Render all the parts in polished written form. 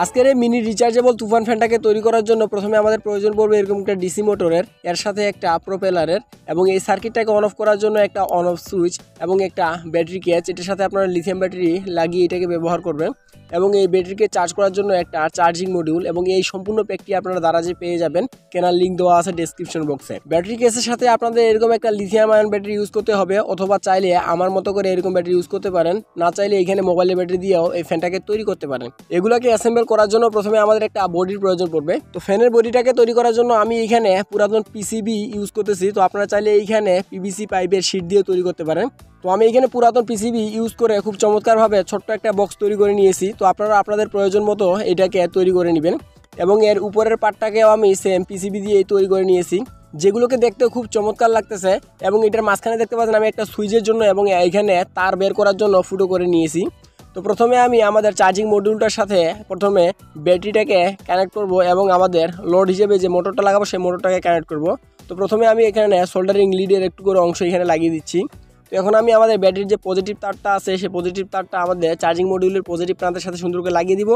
আজকের এই mini rechargeable তুফান ফ্যানটাকে তৈরি করার জন্য প্রথমে আমাদের প্রয়োজন পড়বে এরকম একটা ডিসি মোটরের, এর সাথে একটা প্রোপেলারের, এবং এই সার্কিটটাকে অন অফ করার জন্য একটা অন অফ সুইচ এবং একটা ব্যাটারি কেজ। এটার সাথে আপনারা লিথিয়াম ব্যাটারি লাগিয়ে এটাকে ব্যবহার করবেন, এবং এই ব্যাটারিকে চার্জ করার জন্য একটা চার্জিং মডিউল। এবং এই সম্পূর্ণ প্যাকটি আপনারা দারাজে পেয়ে যাবেন, কেনার লিঙ্ক দেওয়া আছে ডেসক্রিপশন বক্সে। ব্যাটারি কেসের সাথে আপনাদের এরকম একটা লিথিয়াম আয়ন ব্যাটারি ইউজ করতে হবে, অথবা চাইলে আমার মতো করে এরকম ব্যাটারি ইউজ করতে পারেন, না চাইলে এখানে মোবাইলের ব্যাটারি দিয়েও এই ফ্যানটাকে তৈরি করতে পারেন। এগুলোকে অ্যাসেম্বল করার জন্য প্রথমে আমাদের একটা বডির প্রয়োজন পড়বে। তো ফ্যানের বডিটাকে তৈরি করার জন্য আমি এখানে পুরাতন পিসিবি ইউজ করতেছি। তো আপনারা চাইলে এইখানে পিভিসি পাইপের শীট দিয়ে তৈরি করতে পারেন। তো আমি এখানে পুরাতন পিসিবি ইউজ করে খুব চমৎকারভাবে ছোট্ট একটা বক্স তৈরি করে নিয়েছি। তো আপনারা আপনাদের প্রয়োজন মতো এটাকে তৈরি করে নেবেন, এবং এর উপরের পার্টটাকেও আমি সেম পিসিবি দিয়ে তৈরি করে নিয়েছি, যেগুলোকে দেখতে খুব চমৎকার লাগতেছে। এবং এটার মাঝখানে দেখতে পাচ্ছেন আমি একটা সুইচের জন্য এবং এইখানে তার বের করার জন্য ফুটো করে নিয়েছি। তো প্রথমে আমি আমাদের চার্জিং মডিউলটার সাথে প্রথমে ব্যাটারিটাকে কানেক্ট করব, এবং আমাদের লোড হিসেবে যে মোটরটা লাগাবো সেই মোটরটাকে কানেক্ট করব। তো প্রথমে আমি এখানে সোল্ডারিং লিডের একটু করে অংশ এখানে লাগিয়ে দিচ্ছি। তো এখন আমি আমাদের ব্যাটারির যে পজিটিভ তারটা আছে সেই পজিটিভ তারটা আমাদের চার্জিং মডিউলের পজিটিভ প্রান্তের সাথে সুন্দর করে লাগিয়ে দিব,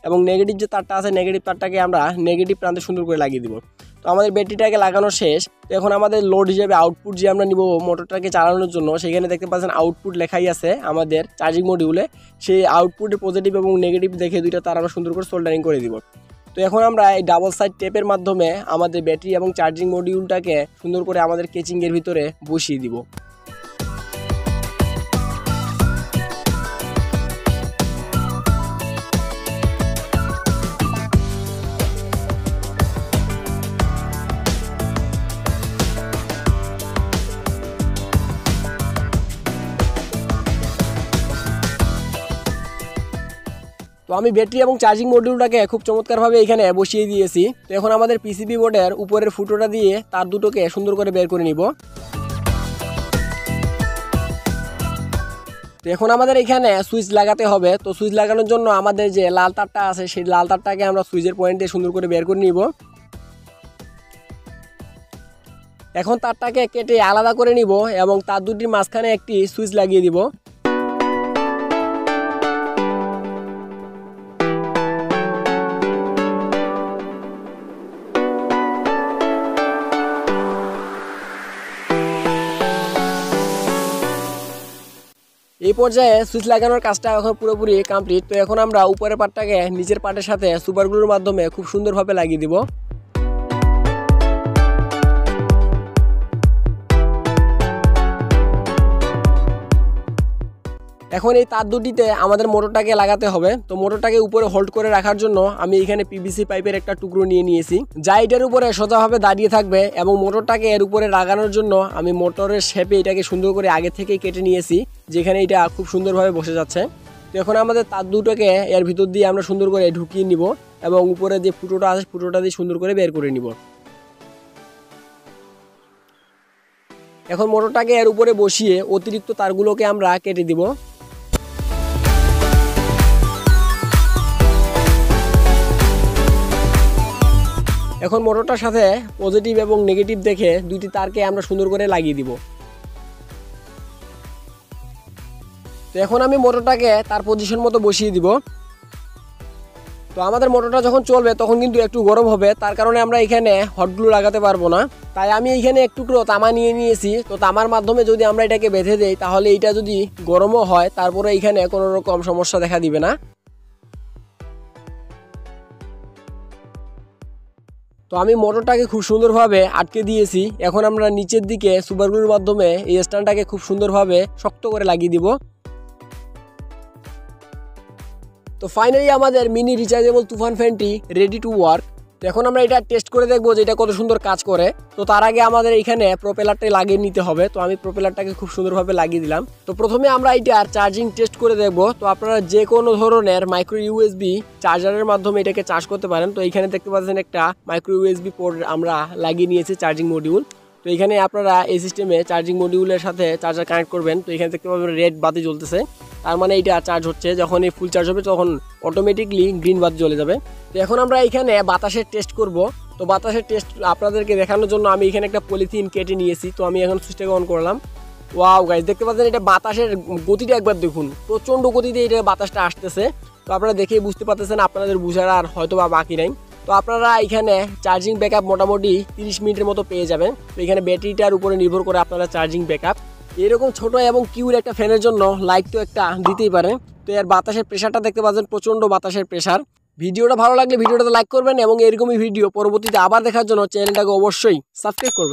এবং নেগেটিভ যে তারটা আছে নেগেটিভ তারটাকে আমরা নেগেটিভ প্রান্তে সুন্দর করে লাগিয়ে দিব। তো আমাদের ব্যাটারিটাকে লাগানো শেষ। তো এখন আমাদের লোড হিসেবে আউটপুট যে আমরা নিব মোটরটাকে চালানোর জন্য, সেখানে দেখতে পাচ্ছেন আউটপুট লেখাই আছে আমাদের চার্জিং মডিউলে। সেই আউটপুটের পজিটিভ এবং নেগেটিভ দেখে দুইটা তার আমরা সুন্দর করে সোল্ডারিং করে দিব। তো এখন আমরা এই ডাবল সাইড টেপের মাধ্যমে আমাদের ব্যাটারি এবং চার্জিং মডিউলটাকে সুন্দর করে আমাদের কেচিংয়ের ভিতরে বসিয়ে দিব। তো আমি ব্যাটারি এবং চার্জিং মডিউলটাকে খুব চমৎকারভাবে এখানে বসিয়ে দিয়েছি। তো এখন আমাদের পিসিবি বোর্ডের উপরের ফুটোটা দিয়ে তার দুটোকে সুন্দর করে বের করে নিব। তো এখন আমাদের এখানে সুইচ লাগাতে হবে। তো সুইচ লাগানোর জন্য আমাদের যে লাল তারটা আছে সেই লাল তারটাকে আমরা সুইচের পয়েন্ট দিয়ে সুন্দর করে বের করে নিব। এখন তারটাকে কেটে আলাদা করে নিব, এবং তার দুটির মাঝখানে একটি সুইচ লাগিয়ে দিব। এই পর্যায়ে সুইচ লাগানোর কাজটা এখন পুরোপুরি কমপ্লিট। তো এখন আমরা উপরের পার্টটাকে নিচের পার্টের সাথে সুপারগ্লুর মাধ্যমে খুব সুন্দরভাবে লাগিয়ে দিব। এখন এই তার দুটিতে আমাদের মোটরটাকে লাগাতে হবে। তো মোটরটাকে উপরে হোল্ড করে রাখার জন্য আমি এখানে পিভিসি পাইপের একটা টুকরো নিয়ে নিয়েছি, যা এটার উপরে সোজাভাবে দাঁড়িয়ে থাকবে। এবং মোটরটাকে এর উপরে লাগানোর জন্য আমি মোটরের শেপে এটাকে সুন্দর করে আগে থেকেই কেটে নিয়েছি, যেখানে এটা খুব সুন্দরভাবে বসে যাচ্ছে। তো এখন আমাদের তার দুটোকে এর ভিতর দিয়ে আমরা সুন্দর করে ঢুকিয়ে নিব, এবং উপরে যে ফুটোটা আছে ফুটোটা দিয়ে সুন্দর করে বের করে নিব। এখন মোটরটাকে এর উপরে বসিয়ে অতিরিক্ত তারগুলোকে আমরা কেটে দিব। এখন মোটরটার সাথে পজিটিভ এবং নেগেটিভ দেখে দুইটি তারকে আমরা সুন্দর করে লাগিয়ে দিব। তো এখন আমি মোটরটাকে তার পজিশন মতো বসিয়ে দিব। তো আমাদের মোটরটা যখন চলবে তখন কিন্তু একটু গরম হবে, তার কারণে আমরা এখানে হট গ্লু লাগাতে পারবো না। তাই আমি এখানে একটু তামা নিয়ে নিয়েছি। তো তামার মাধ্যমে যদি আমরা এটাকে বেঁধে দেই, তাহলে এটা যদি গরমও হয় তারপরে এখানে কোনো রকম সমস্যা দেখা দিবে না। তো আমি মোটরটাকে খুব সুন্দরভাবে আটকে দিয়েছি। এখন আমরা নিচের দিকে সুপারগ্লুর মাধ্যমে এই স্ট্যান্ডটাকে খুব সুন্দরভাবে শক্ত করে লাগিয়ে দিব। তো ফাইনালি আমাদের মিনি রিচার্জেবল তুফান ফ্যানটি রেডি টু ওয়ার্ক। তো এখন আমরা এটা টেস্ট করে দেখবো যে এটা কত সুন্দর কাজ করে। তো তার আগে আমাদের এখানে প্রোপেলারটা লাগিয়ে নিতে হবে। তো আমি প্রোপেলারটাকে খুব সুন্দরভাবে লাগিয়ে দিলাম। তো প্রথমে আমরা এটার চার্জিং টেস্ট করে দেখবো। তো আপনারা যে কোনো ধরনের মাইক্রো ইউএসবি চার্জারের মাধ্যমে এটাকে চার্জ করতে পারেন। তো এখানে দেখতে পাচ্ছেন একটা মাইক্রো ইউএসবি পোর্ট আমরা লাগিয়ে নিয়েছি চার্জিং মডিউল। তো এখানে আপনারা এই সিস্টেমে চার্জিং মডিউলের সাথে চার্জার কানেক্ট করবেন। তো এখানে দেখতে পাবেন রেড বাতি জ্বলতেছে, তার মানে এটা চার্জ হচ্ছে। যখন এই ফুল চার্জ হবে তখন অটোমেটিকলি গ্রিন বাতি জ্বলে যাবে। তো এখন আমরা এখানে বাতাসের টেস্ট করব। তো বাতাসের টেস্ট আপনাদেরকে দেখানোর জন্য আমি এখানে একটা পলিথিন কেটে নিয়েছি। তো আমি এখন সুইচটাকে অন করলাম। ওয়াও গাইস, দেখতে পাচ্ছেন এটা বাতাসের গতিটা একবার দেখুন, প্রচণ্ড গতিতে এটা বাতাসটা আসতেছে। তো আপনারা দেখেই বুঝতে পারতেছেন, আপনাদের বুঝার আর হয়তো বা বাকি নাই। তো আপনারা এখানে চার্জিং ব্যাকআপ মোটামুটি 30 মিনিটের মতো পেয়ে যাবেন। তো এখানে ব্যাটারিটার উপরে নির্ভর করে আপনারা চার্জিং ব্যাকআপ। এরকম ছোট এবং কিউট একটা ফ্যানের জন্য লাইক তো একটা দিতেই পারেন। তো এর বাতাসের প্রেশারটা দেখতে পাচ্ছেন, প্রচণ্ড বাতাসের প্রেশার। ভিডিওটা ভালো লাগলে ভিডিওটাতে লাইক করবেন এবং এরকমই ভিডিও পরবর্তীতে আবার দেখার জন্য চ্যানেলটাকে অবশ্যই সাবস্ক্রাইব করবেন।